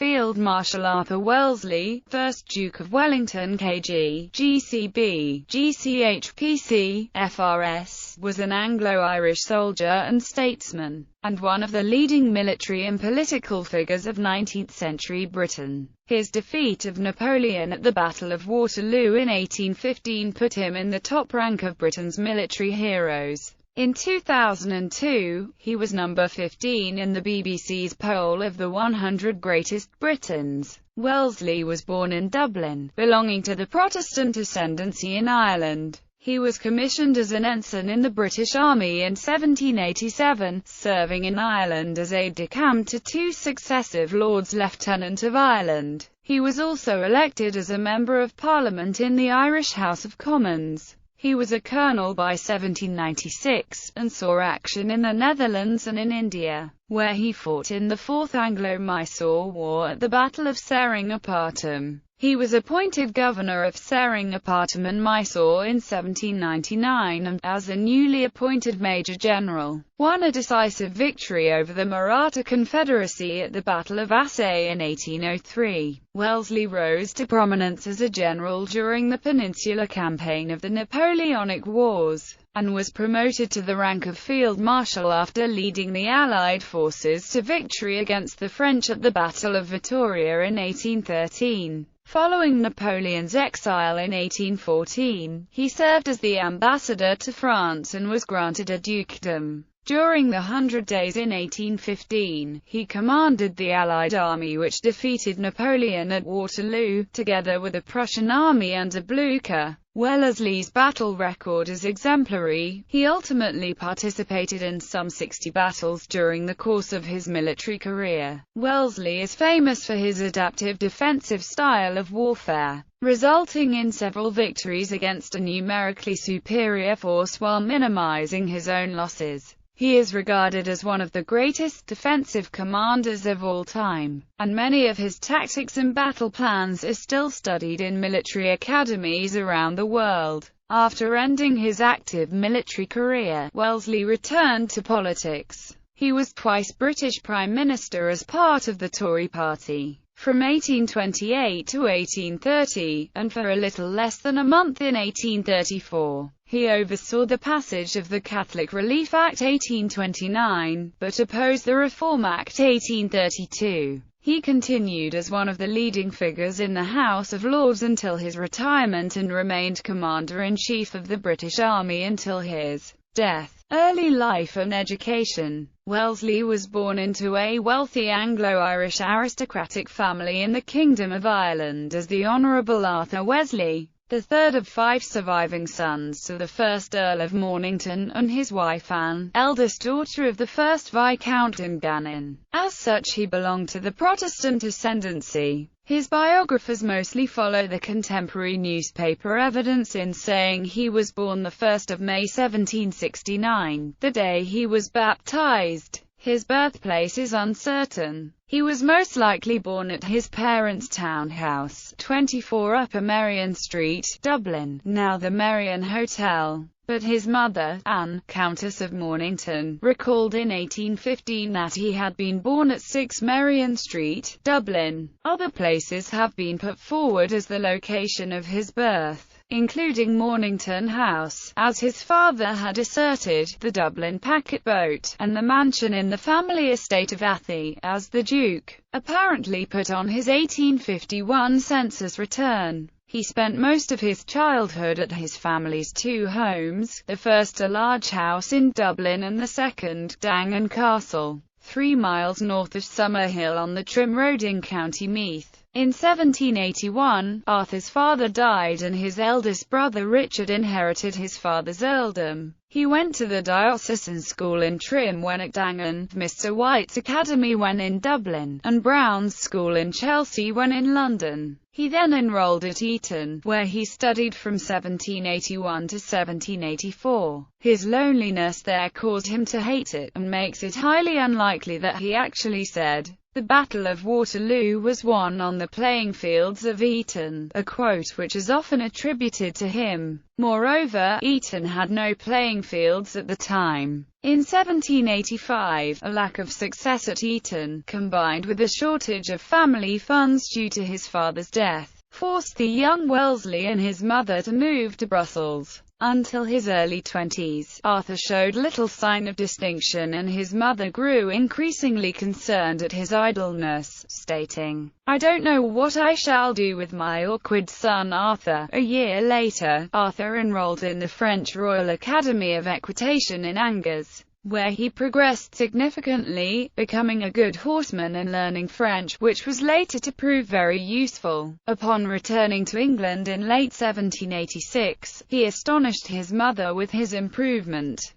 Field Marshal Arthur Wellesley, 1st Duke of Wellington KG, GCB, GCHPC, FRS, was an Anglo-Irish soldier and statesman, and one of the leading military and political figures of 19th-century Britain. His defeat of Napoleon at the Battle of Waterloo in 1815 put him in the top rank of Britain's military heroes. In 2002, he was number 15 in the BBC's poll of the 100 Greatest Britons. Wellesley was born in Dublin, belonging to the Protestant ascendancy in Ireland. He was commissioned as an ensign in the British Army in 1787, serving in Ireland as aide-de-camp to two successive Lords Lieutenant of Ireland. He was also elected as a Member of Parliament in the Irish House of Commons. He was a colonel by 1796, and saw action in the Netherlands and in India, where he fought in the Fourth Anglo-Mysore War at the Battle of Seringapatam. He was appointed governor of Seringapatam and Mysore in 1799 and, as a newly appointed major general, won a decisive victory over the Maratha Confederacy at the Battle of Assaye in 1803. Wellesley rose to prominence as a general during the Peninsular Campaign of the Napoleonic Wars, and was promoted to the rank of Field Marshal after leading the Allied forces to victory against the French at the Battle of Vittoria in 1813. Following Napoleon's exile in 1814, he served as the ambassador to France and was granted a dukedom. During the 100 Days in 1815, he commanded the Allied army which defeated Napoleon at Waterloo, together with the Prussian army under Blucher. Wellesley's battle record is exemplary. He ultimately participated in some 60 battles during the course of his military career. Wellesley is famous for his adaptive defensive style of warfare, resulting in several victories against a numerically superior force while minimizing his own losses. He is regarded as one of the greatest defensive commanders of all time, and many of his tactics and battle plans are still studied in military academies around the world. After ending his active military career, Wellesley returned to politics. He was twice British Prime Minister as part of the Tory party, from 1828 to 1830, and for a little less than a month in 1834. He oversaw the passage of the Catholic Relief Act 1829, but opposed the Reform Act 1832. He continued as one of the leading figures in the House of Lords until his retirement and remained Commander-in-Chief of the British Army until his death. Early life and education. Wellesley was born into a wealthy Anglo-Irish aristocratic family in the Kingdom of Ireland as the Honourable Arthur Wellesley, the third of 5 surviving sons to the 1st Earl of Mornington, and his wife Anne, eldest daughter of the 1st Viscount Dungannon. As such, he belonged to the Protestant ascendancy. His biographers mostly follow the contemporary newspaper evidence in saying he was born the 1st of May 1769, the day he was baptized. His birthplace is uncertain. He was most likely born at his parents' townhouse, 24 Upper Merion Street, Dublin, now the Merion Hotel. But his mother, Anne, Countess of Mornington, recalled in 1815 that he had been born at 6 Merion Street, Dublin. Other places have been put forward as the location of his birth, including Mornington House, as his father had asserted, the Dublin packet boat, and the mansion in the family estate of Athy, as the Duke apparently put on his 1851 census return. He spent most of his childhood at his family's 2 homes, the first a large house in Dublin and the second, Dangan Castle, 3 miles north of Summerhill on the Trim Road in County Meath. In 1781, Arthur's father died and his eldest brother Richard inherited his father's earldom. He went to the diocesan school in Trim when at Dangan, Mr. White's Academy when in Dublin, and Brown's School in Chelsea when in London. He then enrolled at Eton, where he studied from 1781 to 1784. His loneliness there caused him to hate it, and makes it highly unlikely that he actually said, "The Battle of Waterloo was won on the playing fields of Eton," a quote which is often attributed to him. Moreover, Eton had no playing fields at the time. In 1785, a lack of success at Eton, combined with a shortage of family funds due to his father's death, forced the young Wellesley and his mother to move to Brussels. Until his early 20s, Arthur showed little sign of distinction, and his mother grew increasingly concerned at his idleness, stating, "I don't know what I shall do with my awkward son Arthur." A year later, Arthur enrolled in the French Royal Academy of Equitation in Angers, where he progressed significantly, becoming a good horseman and learning French, which was later to prove very useful. Upon returning to England in late 1786, he astonished his mother with his improvement.